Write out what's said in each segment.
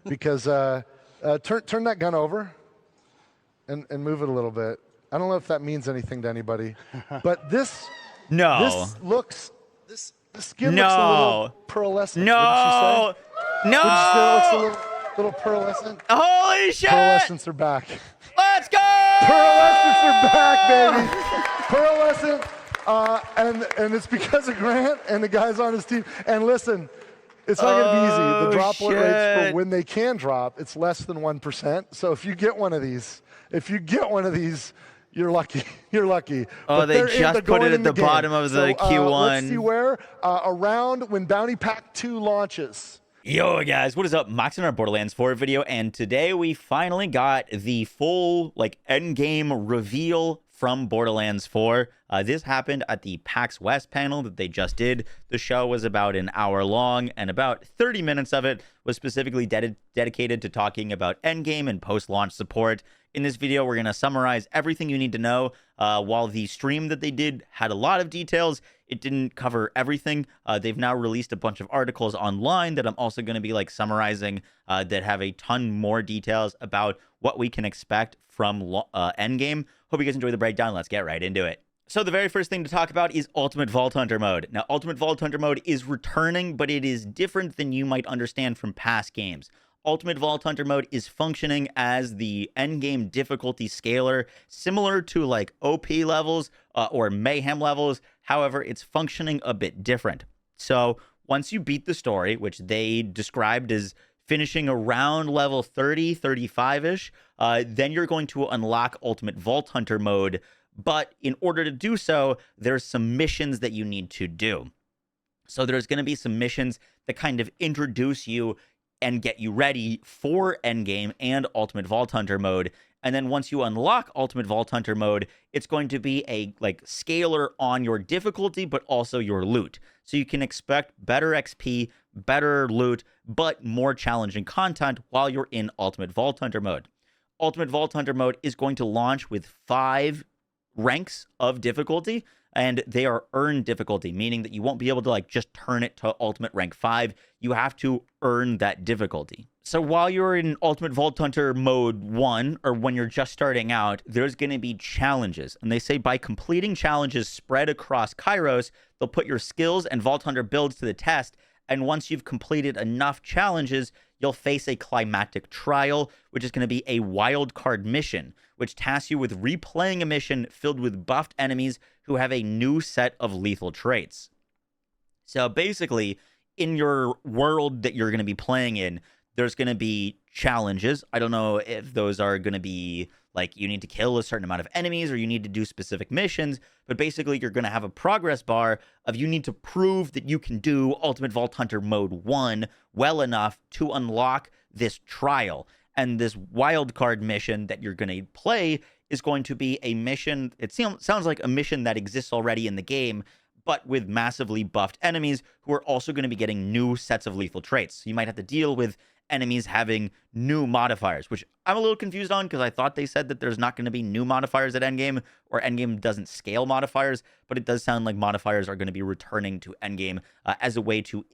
because turn that gun over and move it a little bit. I don't know if that means anything to anybody, but this No. this skin looks a little No. pearlescent. No. Wouldn't you say it looks a No. little pearlescent? Holy shit! Pearlescents are back. Let's go! Pearlescents are back, baby. Pearlescent, and it's because of Grant and the guys on his team. And listen, it's not going to be easy. The droplet rates for when they can drop, it's less than 1%. So if you get one of these, you're lucky. You're lucky. Oh, But they they're just put it at the game. bottom of the Q1. Let's see where around when Bounty Pack 2 launches. Yo guys, what is up? Max in our Borderlands 4 video, and today we finally got the full endgame reveal from Borderlands 4. This happened at the PAX West panel that they just did. The show was about an hour long, and about 30 minutes of it was specifically dedicated to talking about endgame and post-launch support. In this video, we're going to summarize everything you need to know. While the stream that they did had a lot of details, it didn't cover everything. They've now released a bunch of articles online that I'm also going to be summarizing that have a ton more details about what we can expect from endgame. Hope you guys enjoy the breakdown. Let's get right into it. So the very first thing to talk about is Ultimate Vault Hunter mode. Now, Ultimate Vault Hunter mode is returning, but it is different than you might understand from past games. Ultimate Vault Hunter mode is functioning as the endgame difficulty scaler, similar to OP levels or Mayhem levels. However, it's functioning a bit different. So once you beat the story, which they described as finishing around level 30, 35-ish, then you're going to unlock Ultimate Vault Hunter mode. But in order to do so, there's some missions that you need to do. So there's going to be some missions that kind of introduce you and get you ready for endgame and Ultimate Vault Hunter mode. And then once you unlock Ultimate Vault Hunter mode, it's going to be a scaler on your difficulty, but also your loot. So you can expect better XP, better loot, but more challenging content while you're in Ultimate Vault Hunter mode. Ultimate Vault Hunter mode is going to launch with 5 ranks of difficulty, and they are earned difficulty, meaning that you won't be able to just turn it to ultimate rank 5. You have to earn that difficulty. So while you're in Ultimate Vault Hunter mode 1, or when you're just starting out, there's going to be challenges. And they say by completing challenges spread across Kairos, they'll put your skills and Vault Hunter builds to the test. And once you've completed enough challenges, you'll face a climactic trial, which is going to be a wildcard mission, which tasks you with replaying a mission filled with buffed enemies who have a new set of lethal traits. So basically, in your world that you're going to be playing in, there's going to be challenges. I don't know if those are going to be you need to kill a certain amount of enemies or you need to do specific missions, but basically you're going to have a progress bar of you need to prove that you can do Ultimate Vault Hunter mode 1 well enough to unlock this trial. And this wildcard mission that you're going to play is going to be a mission. It sounds like a mission that exists already in the game, but with massively buffed enemies who are also going to be getting new sets of lethal traits. So you might have to deal with enemies having new modifiers, which I'm a little confused on because I thought they said that there's not going to be new modifiers at endgame, or endgame doesn't scale modifiers, but it does sound like modifiers are going to be returning to endgame as a way to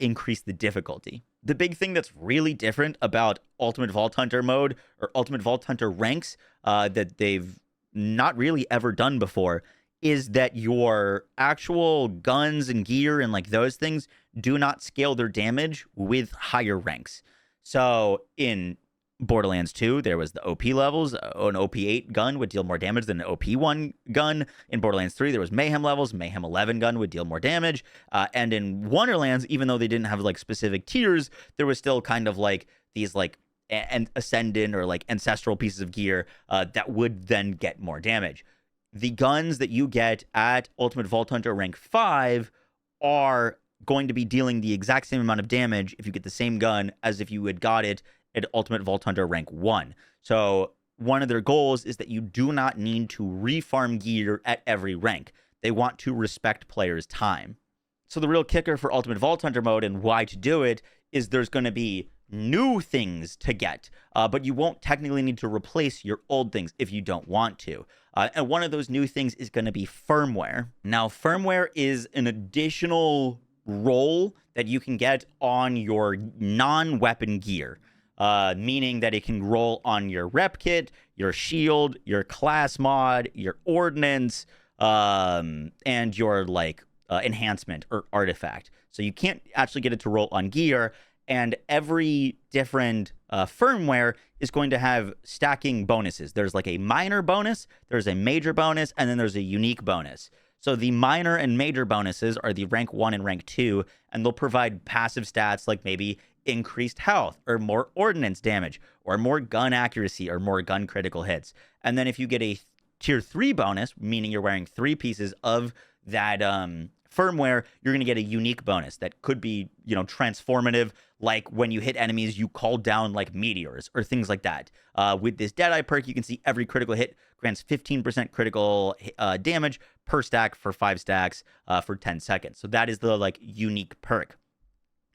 increase the difficulty. The big thing that's really different about Ultimate Vault Hunter mode or Ultimate Vault Hunter ranks that they've not really ever done before is that your actual guns and gear and those things do not scale their damage with higher ranks. So in Borderlands 2, there was the OP levels. An OP8 gun would deal more damage than an OP1 gun. In Borderlands 3, there was Mayhem levels. Mayhem 11 gun would deal more damage. And in Wonderlands, even though they didn't have specific tiers, there was still kind of these and Ascendant or ancestral pieces of gear that would then get more damage. The guns that you get at Ultimate Vault Hunter rank 5 are going to be dealing the exact same amount of damage if you get the same gun as if you had got it at Ultimate Vault Hunter rank 1. So one of their goals is that you do not need to refarm gear at every rank. They want to respect players' time. So the real kicker for Ultimate Vault Hunter mode and why to do it is there's going to be new things to get, but you won't technically need to replace your old things if you don't want to. And one of those new things is going to be firmware. Now, firmware is an additional role that you can get on your non-weapon gear. meaning that it can roll on your rep kit, your shield, your class mod, your ordnance, and your like enhancement or artifact. So you can't actually get it to roll on gear, and every different firmware is going to have stacking bonuses. There's like a minor bonus, there's a major bonus, and then there's a unique bonus. So the minor and major bonuses are the rank 1 and rank 2, and they'll provide passive stats like maybe increased health or more ordnance damage or more gun accuracy or more gun critical hits. And then if you get a tier 3 bonus, meaning you're wearing 3 pieces of that firmware, you're going to get a unique bonus that could be, transformative, like when you hit enemies, you call down like meteors or things like that. With this Deadeye perk, you can see every critical hit grants 15% critical damage per stack for 5 stacks for 10 seconds. So that is the like unique perk.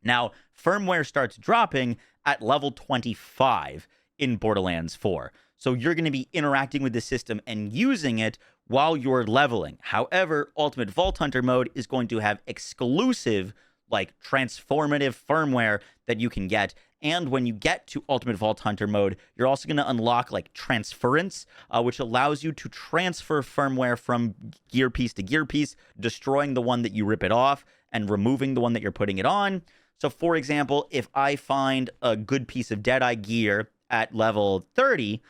Now, firmware starts dropping at level 25 in Borderlands 4. So you're going to be interacting with the system and using it while you're leveling. However, Ultimate Vault Hunter mode is going to have exclusive, like transformative firmware that you can get. And when you get to Ultimate Vault Hunter mode, you're also going to unlock like transference, which allows you to transfer firmware from gear piece to gear piece, destroying the one that you rip it off and removing the one that you're putting it on. So for example, if I find a good piece of Deadeye gear at level 30,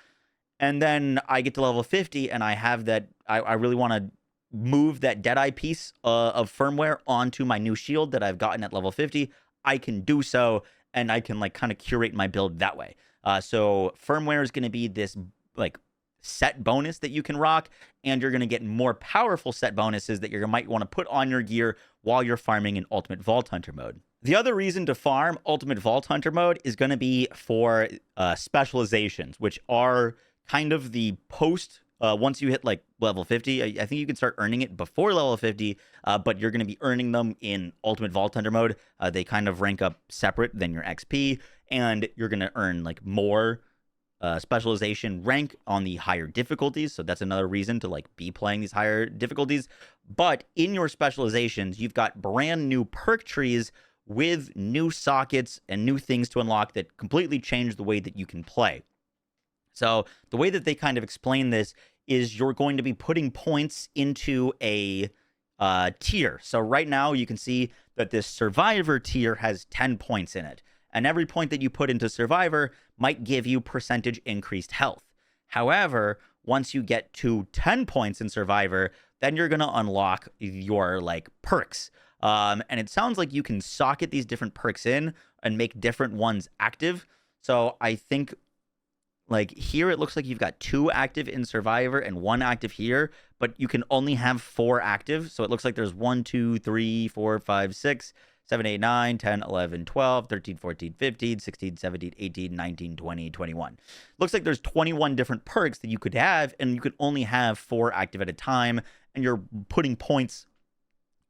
and then I get to level 50 and I have that, I really want to move that Deadeye piece of firmware onto my new shield that I've gotten at level 50, I can do so, and I can like kind of curate my build that way. So firmware is going to be this like set bonus that you can rock, and you're going to get more powerful set bonuses that you might want to put on your gear while you're farming in Ultimate Vault Hunter mode. The other reason to farm Ultimate Vault Hunter mode is going to be for specializations, which are kind of the post, once you hit like level 50, I think you can start earning it before level 50, but you're going to be earning them in Ultimate Vault Hunter mode. They kind of rank up separate than your XP, and you're going to earn like more specialization rank on the higher difficulties. So that's another reason to like be playing these higher difficulties. But in your specializations, you've got brand new perk trees with new sockets and new things to unlock that completely change the way that you can play. So the way that they kind of explain this is you're going to be putting points into a tier. So right now you can see that this Survivor tier has 10 points in it. And every point that you put into Survivor might give you percentage increased health. However, once you get to 10 points in Survivor, then you're going to unlock your like perks. And it sounds like you can socket these different perks in and make different ones active. So I think like here, it looks like you've got 2 active in Survivor and 1 active here, but you can only have 4 active. So it looks like there's 1, 2, 3, 4, 5, 6, 7, 8, 9, 10, 11, 12, 13, 14, 15, 16, 17, 18, 19, 20, 21. Looks like there's 21 different perks that you could have, and you could only have 4 active at a time, and you're putting points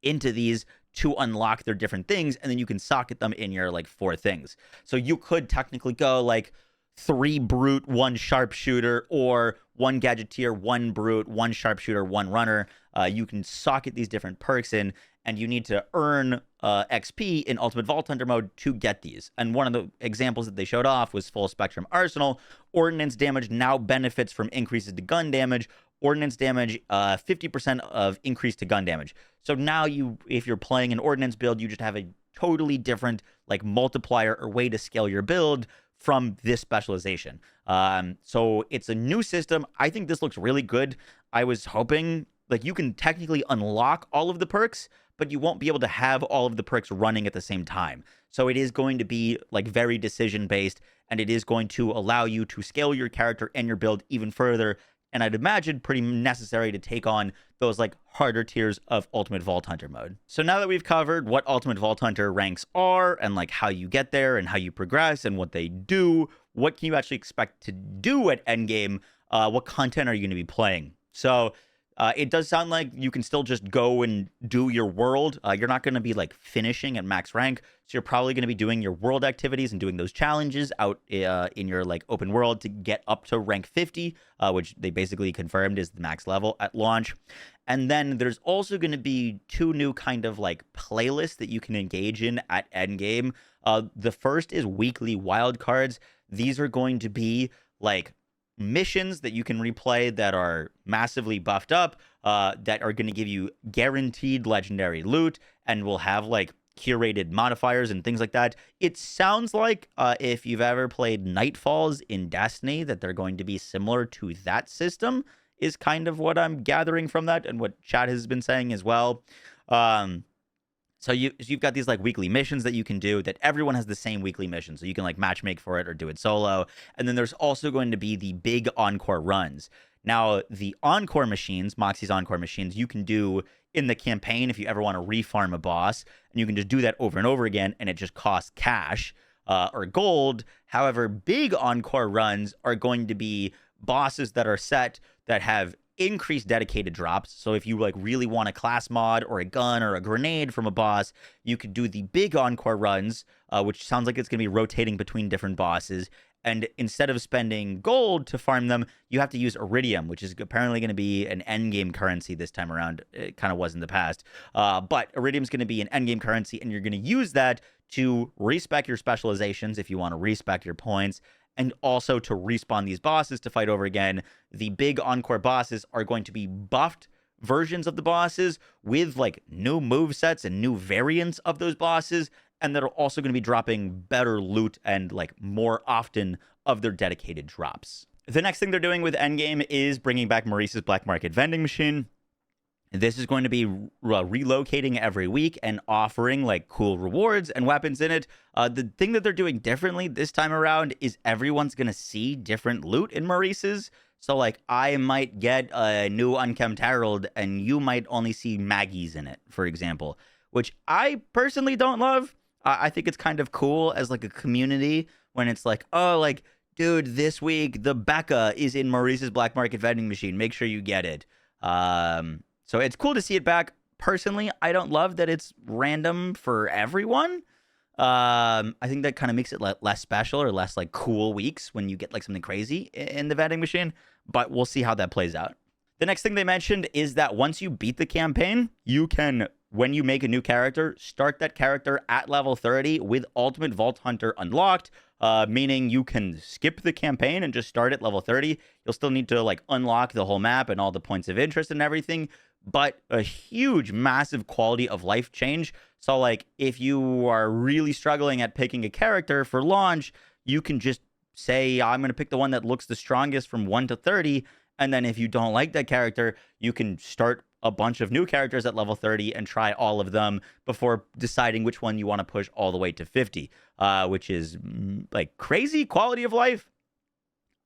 into these to unlock their different things, and then you can socket them in your like 4 things. So you could technically go like 3 brute, 1 sharpshooter, or 1 gadgeteer, 1 brute, 1 sharpshooter, 1 runner. You can socket these different perks in, and you need to earn XP in Ultimate Vault Hunter mode to get these. And one of the examples that they showed off was Full Spectrum Arsenal. Ordnance damage now benefits from increases to gun damage. Ordnance damage, 50% of increase to gun damage. So now if you're playing an ordnance build, you just have a totally different like multiplier or way to scale your build from this specialization. So it's a new system. I think this looks really good. I was hoping like you can technically unlock all of the perks, but you won't be able to have all of the perks running at the same time. So it is going to be like very decision based, and it is going to allow you to scale your character and your build even further. And I'd imagine pretty necessary to take on those like harder tiers of Ultimate Vault Hunter mode. So now that we've covered what Ultimate Vault Hunter ranks are and like how you get there and how you progress and what they do, what can you actually expect to do at Endgame? What content are you going to be playing? So it does sound like you can still just go and do your world. You're not going to be like finishing at max rank. So you're probably going to be doing your world activities and doing those challenges out in your like open world to get up to rank 50, which they basically confirmed is the max level at launch. And then there's also going to be 2 new kind of like playlists that you can engage in at Endgame. The first is weekly wildcards. these are going to be like missions that you can replay that are massively buffed up, that are going to give you guaranteed legendary loot and will have like curated modifiers and things like that. It sounds like if you've ever played Nightfalls in Destiny, that they're going to be similar to that system, is kind of what I'm gathering from that and what chat has been saying as well. So you've got these like weekly missions that you can do, that everyone has the same weekly mission. So you can like matchmake for it or do it solo. And then there's also going to be the big encore runs. Now, the encore machines, Moxie's encore machines, you can do in the campaign if you ever want to refarm a boss. And you can just do that over and over again, and it just costs cash or gold. However, big encore runs are going to be bosses that are set that have increased dedicated drops. So if you like really want a class mod or a gun or a grenade from a boss, you could do the big encore runs, which sounds like it's going to be rotating between different bosses. And instead of spending gold to farm them, you have to use iridium, which is apparently going to be an endgame currency this time around. It kind of was in the past. But iridium is going to be an endgame currency, and you're going to use that to respec your specializations if you want to respec your points, and also to respawn these bosses to fight over again. The big encore bosses are going to be buffed versions of the bosses with like new movesets and new variants of those bosses, and that are also going to be dropping better loot and like more often of their dedicated drops. The next thing they're doing with Endgame is bringing back Maurice's Black Market vending machine. This is going to be relocating every week and offering like cool rewards and weapons in it. The thing that they're doing differently this time around is everyone's going to see different loot in Maurice's. So like I might get a new Unkempt Herald and you might only see Maggie's in it, for example, which I personally don't love. I think it's kind of cool as like a community when it's like, oh, like, dude, this week the Becca is in Maurice's Black Market vending machine. Make sure you get it. So it's cool to see it back. Personally, I don't love that it's random for everyone. I think that kind of makes it less special or less like cool weeks when you get like something crazy in the vending machine. But we'll see how that plays out. The next thing they mentioned is that once you beat the campaign, you can, when you make a new character, start that character at level 30 with Ultimate Vault Hunter unlocked, meaning you can skip the campaign and just start at level 30. You'll still need to like unlock the whole map and all the points of interest and everything, but a huge, massive quality of life change. So like if you are really struggling at picking a character for launch, you can just say, I'm going to pick the one that looks the strongest from 1 to 30. And then if you don't like that character, you can start a bunch of new characters at level 30 and try all of them before deciding which one you want to push all the way to 50, which is like crazy quality of life.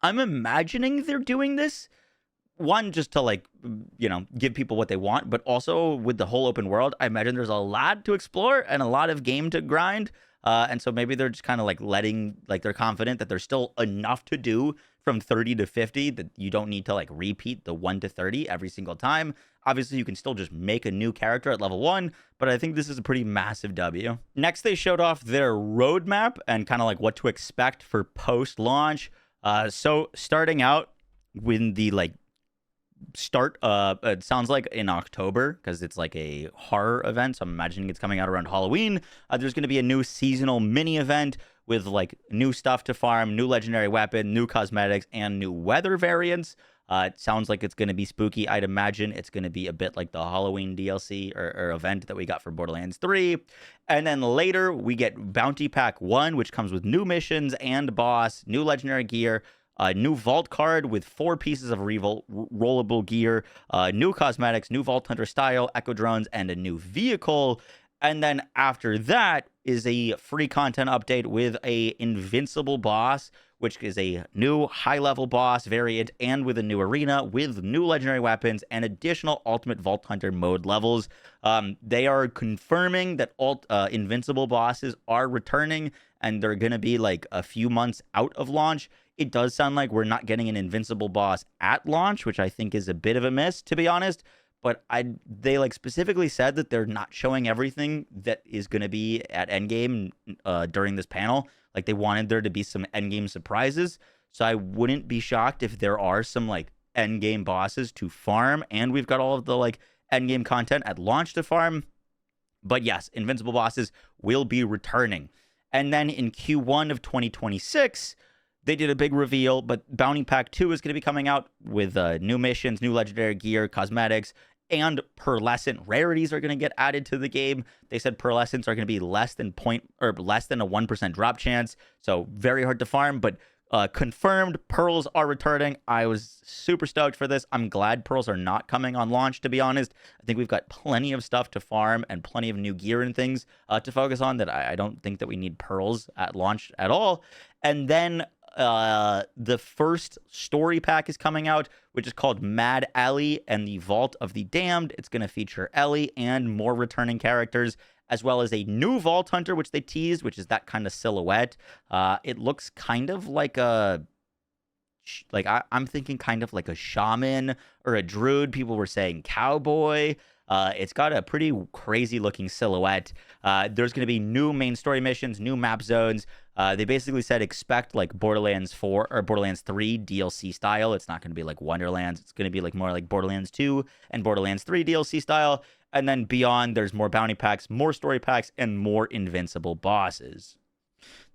I'm imagining they're doing this, one, just to like, you know, give people what they want, but also with the whole open world, I imagine there's a lot to explore and a lot of game to grind. And so maybe they're just kind of like letting, like they're confident that there's still enough to do from 30 to 50 that you don't need to like repeat the 1 to 30 every single time. Obviously, you can still just make a new character at level 1, but I think this is a pretty massive W. Next, they showed off their roadmap and kind of like what to expect for post-launch. So starting out when the like start, it sounds like in October, because it's like a horror event, so I'm imagining it's coming out around Halloween. There's going to be a new seasonal mini event with like new stuff to farm, new legendary weapon, new cosmetics, and new weather variants. It sounds like it's going to be spooky. I'd imagine it's going to be a bit like the Halloween DLC or event that we got for Borderlands 3. And then later we get Bounty Pack 1, which comes with new missions and boss, new legendary gear, a new vault card with 4 pieces of rollable gear, new cosmetics, new Vault Hunter style, echo drones, and a new vehicle. And then after that is a free content update with a invincible boss, which is a new high-level boss variant and with a new arena with new legendary weapons and additional Ultimate Vault Hunter mode levels. They are confirming that invincible bosses are returning, and they're going to be like a few months out of launch. It does sound like we're not getting an invincible boss at launch, which I think is a bit of a miss, to be honest. But they like specifically said that they're not showing everything that is going to be at Endgame during this panel. Like they wanted there to be some Endgame surprises. So I wouldn't be shocked if there are some like Endgame bosses to farm. And we've got all of the like Endgame content at launch to farm. But yes, invincible bosses will be returning. And then in Q1 of 2026, they did a big reveal, but Bounty Pack 2 is going to be coming out with new missions, new legendary gear, cosmetics, and pearlescent rarities are going to get added to the game. They said pearlescents are going to be less than a 1% drop chance, so very hard to farm, but confirmed pearls are returning. I was super stoked for this. I'm glad pearls are not coming on launch, to be honest. I think we've got plenty of stuff to farm and plenty of new gear and things to focus on that I don't think that we need pearls at launch at all. And then the first story pack is coming out, which is called Mad Ellie and the Vault of the Damned. It's going to feature Ellie and more returning characters, as well as a new Vault Hunter, which they teased, which is that kind of silhouette. It looks kind of like I'm thinking kind of like a shaman or a druid. People were saying cowboy. It's got a pretty crazy looking silhouette. There's going to be new main story missions, new map zones. They basically said expect like Borderlands 4 or Borderlands 3 DLC style. It's not going to be like Wonderlands. It's going to be like more like Borderlands 2 and Borderlands 3 DLC style. And then beyond, there's more bounty packs, more story packs, and more invincible bosses.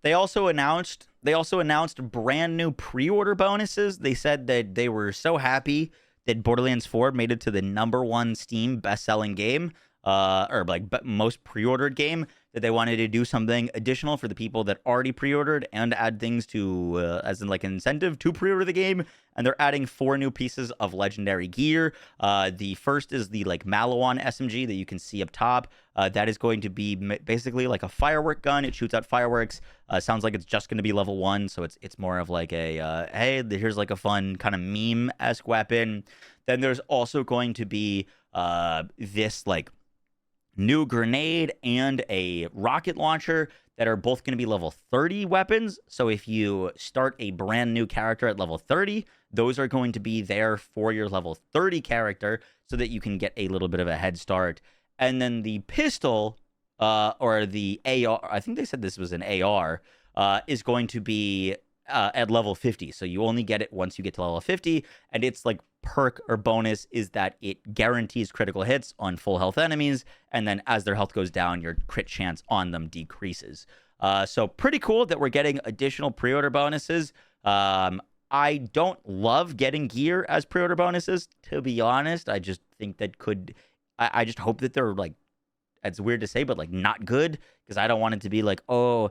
They also announced brand new pre-order bonuses. They said that they were so happy that Borderlands 4 made it to the #1 Steam best-selling game, or like most pre-ordered game, that they wanted to do something additional for the people that already pre-ordered and add things to, as in like an incentive to pre-order the game. And they're adding 4 new pieces of legendary gear. The first is the like Malawan SMG that you can see up top. That is going to be basically like a firework gun. It shoots out fireworks. Sounds like it's just going to be level 1, so it's more of like a hey, here's like a fun kind of meme-esque weapon. Then there's also going to be this like new grenade and a rocket launcher that are both going to be level 30 weapons. So if you start a brand new character at level 30, those are going to be there for your level 30 character so that you can get a little bit of a head start. And then the pistol, or the AR, I think they said this was an AR, is going to be at level 50. So you only get it once you get to level 50. And its like perk or bonus is that it guarantees critical hits on full health enemies. And then as their health goes down, your crit chance on them decreases. So pretty cool that we're getting additional pre-order bonuses. I don't love getting gear as pre-order bonuses, to be honest. I just think that I just hope that they're like, it's weird to say, but like not good, because I don't want it to be like, oh,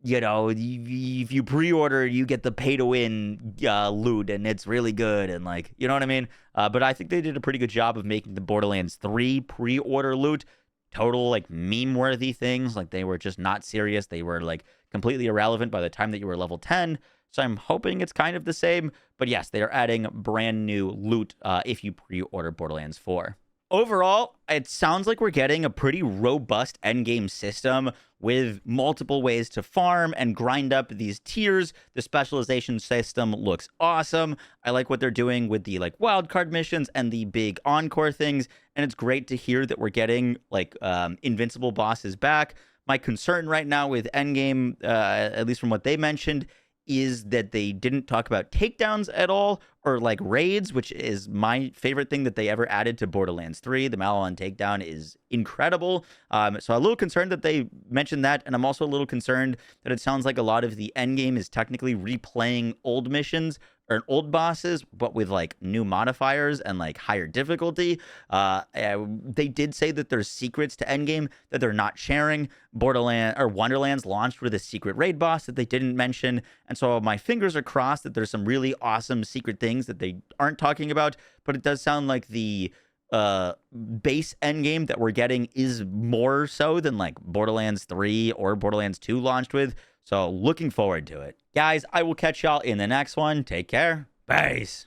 you know, if you pre-order, you get the pay-to-win loot, and it's really good, and like, you know what I mean? But I think they did a pretty good job of making the Borderlands 3 pre-order loot total like meme-worthy things. Like they were just not serious. They were like completely irrelevant by the time that you were level 10. So I'm hoping it's kind of the same. But yes, they are adding brand new loot if you pre-order Borderlands 4. Overall, it sounds like we're getting a pretty robust endgame system with multiple ways to farm and grind up these tiers. The specialization system looks awesome. I like what they're doing with the like wildcard missions and the big encore things. And it's great to hear that we're getting like invincible bosses back. My concern right now with endgame, at least from what they mentioned, is that they didn't talk about takedowns at all, or like raids, which is my favorite thing that they ever added to Borderlands 3. The Malawan takedown is incredible. So I'm a little concerned that they mentioned that, and I'm also a little concerned that it sounds like a lot of the endgame is technically replaying old missions or old bosses, but with like new modifiers and like higher difficulty. They did say that there's secrets to endgame that they're not sharing. Wonderlands launched with a secret raid boss that they didn't mention, and so my fingers are crossed that there's some really awesome secret things that they aren't talking about. But it does sound like the base endgame that we're getting is more so than like Borderlands 3 or Borderlands 2 launched with. So looking forward to it. Guys, I will catch y'all in the next one. Take care. Peace.